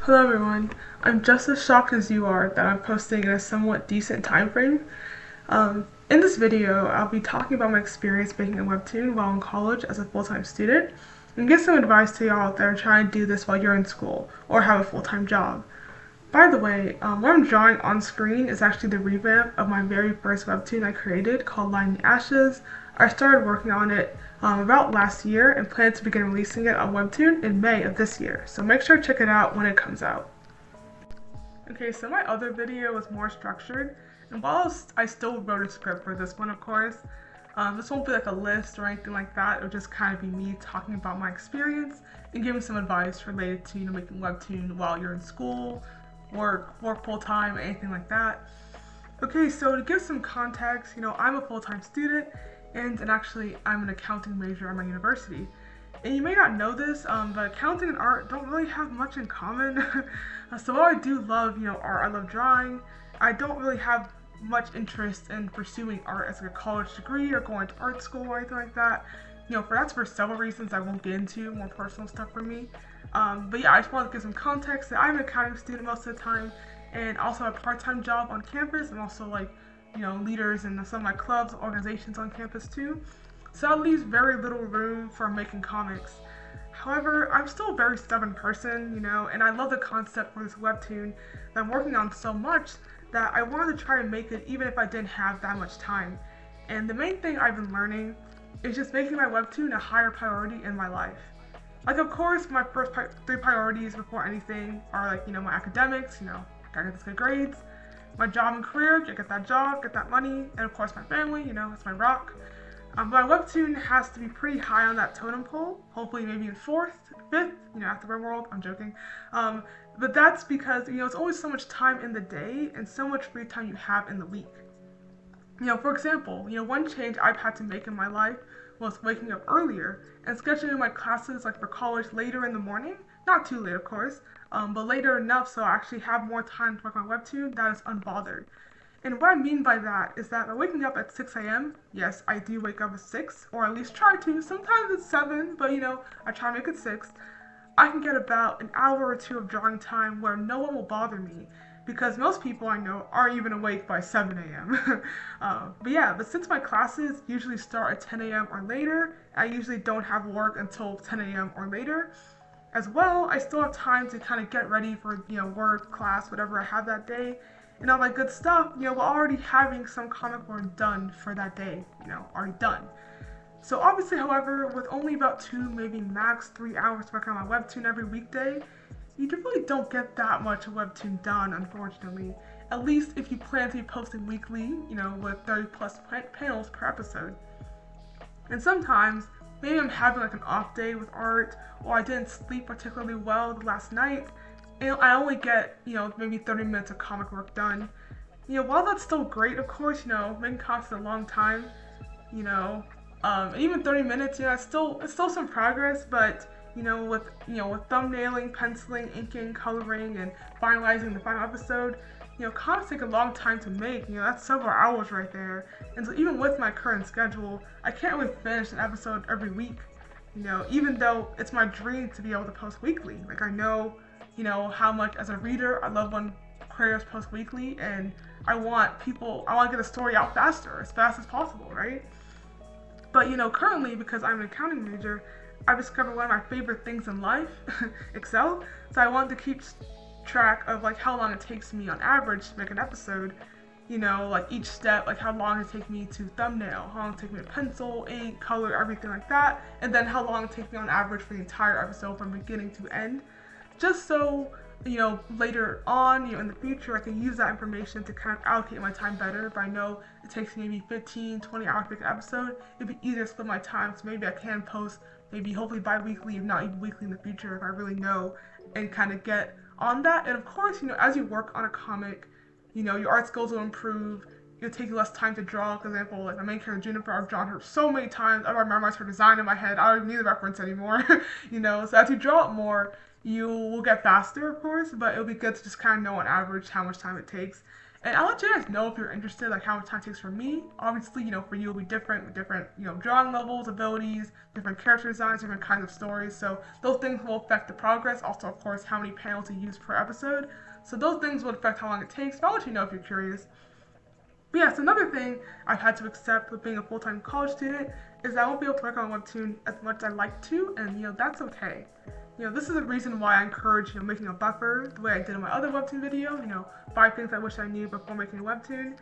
Hello everyone. I'm just as shocked as you are that I'm posting in a somewhat decent time frame. In this video, I'll be talking about my experience making a webtoon while in college as a full-time student and give some advice to y'all out there trying to do this while you're in school or have a full-time job. By the way, what I'm drawing on screen is actually the revamp of my very first webtoon I created called Light in the Ashes. I started working on it about last year and plan to begin releasing it on Webtoon in May of this year, so make sure to check it out when it comes out. Okay, so my other video was more structured, and while I still wrote a script for this one, of course, this won't be like a list or anything like that. It'll just kind of be me talking about my experience and giving some advice related to making webtoon while you're in school, work full time, anything like that. Okay, so to give some context, I'm a full-time student and actually I'm an accounting major at my university. And you may not know this, but accounting and art don't really have much in common. So while I do love, art, I love drawing, I don't really have much interest in pursuing art as like a college degree or going to art school or anything like that. That's for several reasons I won't get into, more personal stuff for me. But yeah, I just wanted to give some context that I'm an accounting student most of the time and also a part-time job on campus and also leaders in some of my clubs, organizations on campus too. So that leaves very little room for making comics. However, I'm still a very stubborn person, and I love the concept for this webtoon that I'm working on so much that I wanted to try and make it even if I didn't have that much time. And the main thing I've been learning is just making my webtoon a higher priority in my life. Like, of course, my first three priorities before anything are my academics, gotta get good grades, my job and career, get that job, get that money, and of course my family, that's my rock. But my webtoon has to be pretty high on that totem pole, hopefully maybe in fourth, fifth, after my world, I'm joking. But that's because, it's always so much time in the day and so much free time you have in the week. For example, one change I've had to make in my life was waking up earlier and scheduling my classes for college later in the morning, not too late of course, but later enough so I actually have more time to work on my webtoon that is unbothered. And what I mean by that is that by waking up at 6 a.m., yes, I do wake up at 6, or at least try to. Sometimes it's 7, but I try to make it 6. I can get about an hour or two of drawing time where no one will bother me, because most people I know aren't even awake by 7 a.m. But since my classes usually start at 10 a.m. or later, I usually don't have work until 10 a.m. or later. As well, I still have time to kind of get ready for, work, class, whatever I have that day, and all that good stuff, while already having some comic work done for that day, already done. So obviously, however, with only about 2, maybe max 3 hours working on my webtoon every weekday, you really don't get that much webtoon done, unfortunately. At least if you plan to be posting weekly, with 30 plus panels per episode. And sometimes, maybe I'm having an off day with art, or I didn't sleep particularly well the last night, and I only get, maybe 30 minutes of comic work done. While that's still great, of course, making comics is a long time, and even 30 minutes, it's still some progress, but with thumbnailing, penciling, inking, coloring, and finalizing the final episode, comics take a long time to make. That's several hours right there. And so even with my current schedule, I can't really finish an episode every week. Even though it's my dream to be able to post weekly. I know, how much as a reader I love when creators post weekly, and I want to get a story out faster, as fast as possible, right? But currently, because I'm an accounting major, I've discovered one of my favorite things in life, Excel. So I wanted to keep track of how long it takes me on average to make an episode. Each step, how long it takes me to thumbnail, how long it takes me to pencil, ink, color, everything like that, and then how long it takes me on average for the entire episode from beginning to end. Just so later on, in the future, I can use that information to kind of allocate my time better. If I know it takes maybe 15, 20 hours to make an episode, it'd be easier to split my time, so maybe I can post maybe hopefully bi-weekly, if not even weekly in the future, if I really know, and kind of get on that. And of course, as you work on a comic, your art skills will improve. It'll take you less time to draw. For example, my main character Juniper, I've drawn her so many times, I've memorized her design in my head, I don't need the reference anymore. So as you draw it more, you will get faster, of course, but it'll be good to just kind of know on average how much time it takes. And I'll let you guys know if you're interested, like how much time it takes for me. Obviously, for you it'll be different with different, drawing levels, abilities, different character designs, different kinds of stories. So those things will affect the progress. Also, of course, how many panels you use per episode. So those things will affect how long it takes. But I'll let you know if you're curious. But yeah, so another thing I've had to accept with being a full-time college student is that I won't be able to work on Webtoon as much as I'd like to, and that's okay. This is the reason why I encourage, making a buffer the way I did in my other Webtoon video, 5 things I wish I knew before making a Webtoon.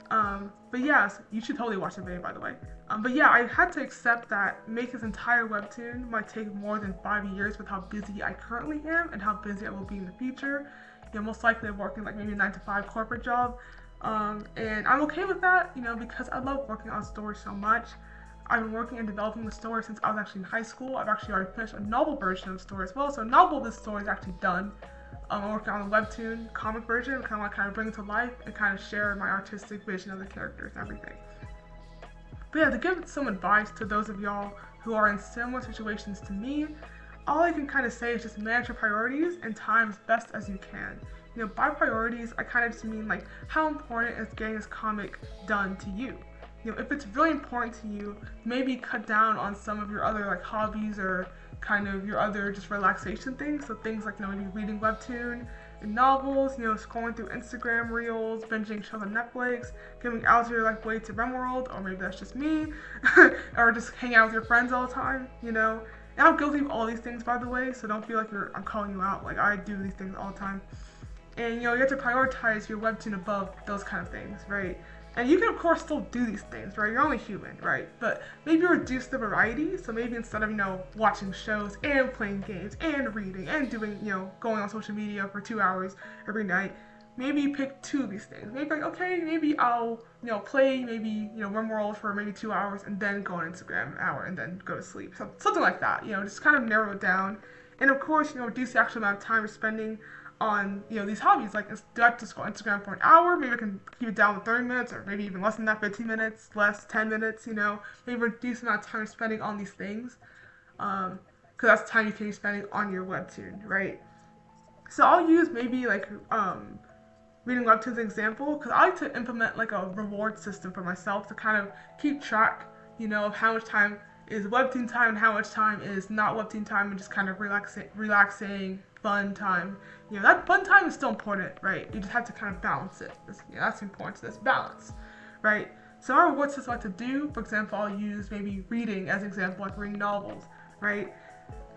But yeah, so you should totally watch the video, by the way. But yeah, I had to accept that making this entire Webtoon might take more than 5 years with how busy I currently am and how busy I will be in the future. Most likely I'm working like maybe a 9-to-5 corporate job. And I'm okay with that, because I love working on stories so much. I've been working and developing the story since I was actually in high school. I've actually already finished a novel version of the story as well. So a novel of this story is actually done. I'm working on a Webtoon comic version. I want to bring it to life and kind of share my artistic vision of the characters and everything. But yeah, to give some advice to those of y'all who are in similar situations to me, all I can kind of say is just manage your priorities and time as best as you can. By priorities, I kind of just mean like how important is getting this comic done to you. If it's really important to you, maybe cut down on some of your other like hobbies or kind of your other just relaxation things. So things like maybe reading Webtoon and novels, scrolling through Instagram reels, binging shows on Netflix, giving out of your life way to RimWorld, or maybe that's just me, or just hang out with your friends all the time. And I'm guilty of all these things, by the way, so don't feel like I'm calling you out. Like, I do these things all the time. And you have to prioritize your Webtoon above those kind of things, right? And you can of course still do these things, right? You're only human, right? But maybe reduce the variety. So maybe instead of, watching shows and playing games and reading and doing, going on social media for 2 hours every night, maybe pick 2 of these things. Maybe like, okay, maybe I'll, play maybe, RimWorld for maybe 2 hours and then go on Instagram an hour and then go to sleep. So, something like that, just kind of narrow it down. And of course, reduce the actual amount of time you're spending on these hobbies. Like, do I have to scroll Instagram for an hour? Maybe I can keep it down to 30 minutes, or maybe even less than that, 15 minutes, less, 10 minutes. Maybe reduce the amount of time you're spending on these things, because that's time you can be spending on your Webtoon, right? So I'll use maybe like reading Webtoons as an example, because I like to implement like a reward system for myself to kind of keep track, of how much time is Webtoon time and how much time is not Webtoon time, and just kind of relaxing, fun time. That fun time is still important, right? You just have to kind of balance it. That's important to this balance, right? So our reward system I like to do, for example, I'll use maybe reading as an example, like reading novels, right?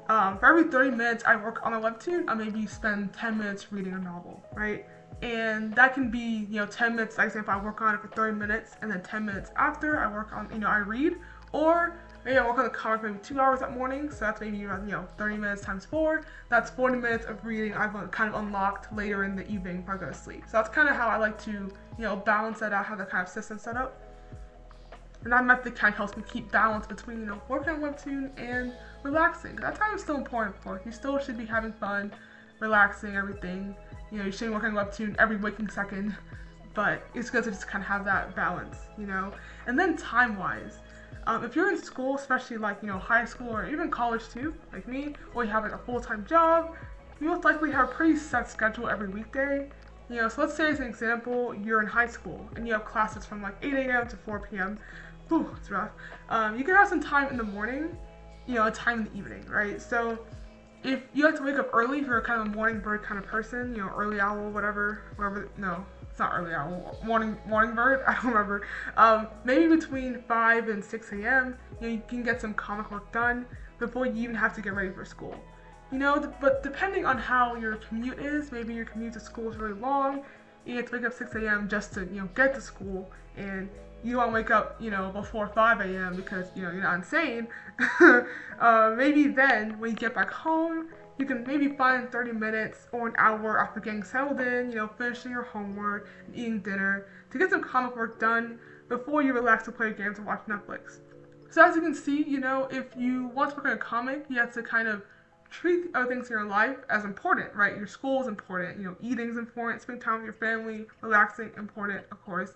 For every 30 minutes I work on a Webtoon, I maybe spend 10 minutes reading a novel, right? And that can be, 10 minutes, for example, I work on it for 30 minutes, and then 10 minutes after I work on, I read, or maybe I work on the comic maybe 2 hours that morning, so that's maybe around, 30 minutes times 4. That's 40 minutes of reading I've kind of unlocked later in the evening before I go to sleep. So that's kind of how I like to, balance that out, have that kind of system set up. And that method kind of helps me keep balance between, working on Webtoon and relaxing. That time is still important, of course. You still should be having fun, relaxing, everything. You shouldn't be working on Webtoon every waking second, but it's good to just kind of have that balance, And then time-wise, if you're in school, especially like, high school or even college too, like me, or you have like a full-time job, you most likely have a pretty set schedule every weekday. So let's say as an example, you're in high school and you have classes from like 8 a.m. to 4 p.m. Whew, it's rough. You can have some time in the morning, time in the evening, right? So if you like to wake up early, if you're kind of a morning bird kind of person, early owl, whatever, no, it's not early owl, morning bird, I don't remember. Maybe between 5 and 6 a.m., you can get some comic work done before you even have to get ready for school. But depending on how your commute is, maybe your commute to school is really long, you have to wake up 6 a.m. just to, get to school, and you don't wake up, before 5 a.m. because, you're not insane. Maybe then, when you get back home, you can maybe find 30 minutes or an hour after getting settled in, finishing your homework and eating dinner to get some comic work done before you relax to play games or watch Netflix. So as you can see, if you want to work on a comic, you have to kind of treat other things in your life as important, right? Your school is important, eating is important, spending time with your family, relaxing, important, of course.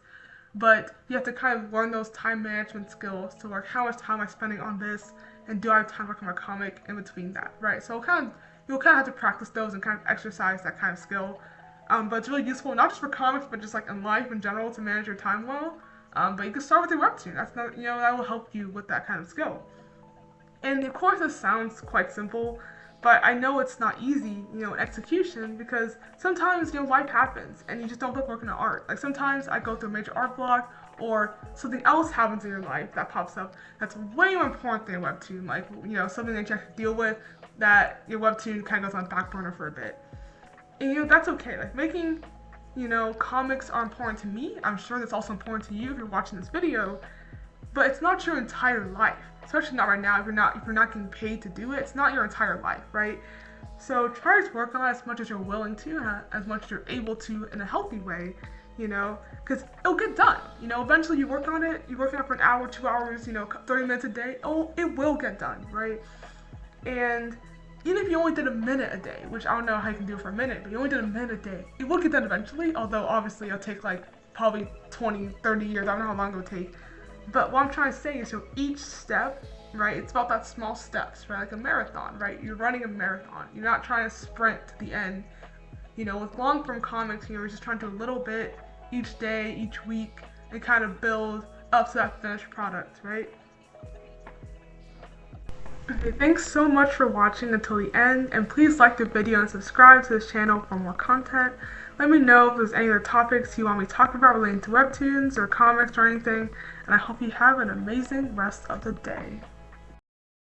But you have to kind of learn those time management skills to like how much time am I spending on this, and do I have time to work on my comic in between that, right? So you'll kind of have to practice those and kind of exercise that kind of skill. But it's really useful not just for comics, but just like in life in general to manage your time well. But you can start with your webtoon. That's not, that will help you with that kind of skill. And of course, this sounds quite simple, but I know it's not easy, in execution, because sometimes, life happens and you just don't feel like working on art. Like sometimes I go through a major art block, or something else happens in your life that pops up that's way more important than your webtoon. Like, something that you have to deal with that your webtoon kind of goes on the back burner for a bit. And, that's okay. Like making, comics are important to me. I'm sure that's also important to you if you're watching this video, but it's not your entire life, especially not right now. If you're not getting paid to do it, it's not your entire life, right? So try to work on it as much as you're willing to, as much as you're able to, in a healthy way, because it'll get done. Eventually you work on it. You work on it for an hour, 2 hours, 30 minutes a day. Oh, it will get done, right? And even if you only did a minute a day, which I don't know how you can do it for a minute, but you only did a minute a day, it will get done eventually. Although obviously it'll take like probably 20, 30 years. I don't know how long it'll take. But what I'm trying to say is, each step, right, it's about that small steps, right, like a marathon, right? You're running a marathon. You're not trying to sprint to the end. With long form comics, you're just trying to do a little bit each day, each week, and kind of build up to that finished product, right? Okay, thanks so much for watching until the end, and please like the video and subscribe to this channel for more content. Let me know if there's any other topics you want me to talk about relating to webtoons or comics or anything, and I hope you have an amazing rest of the day.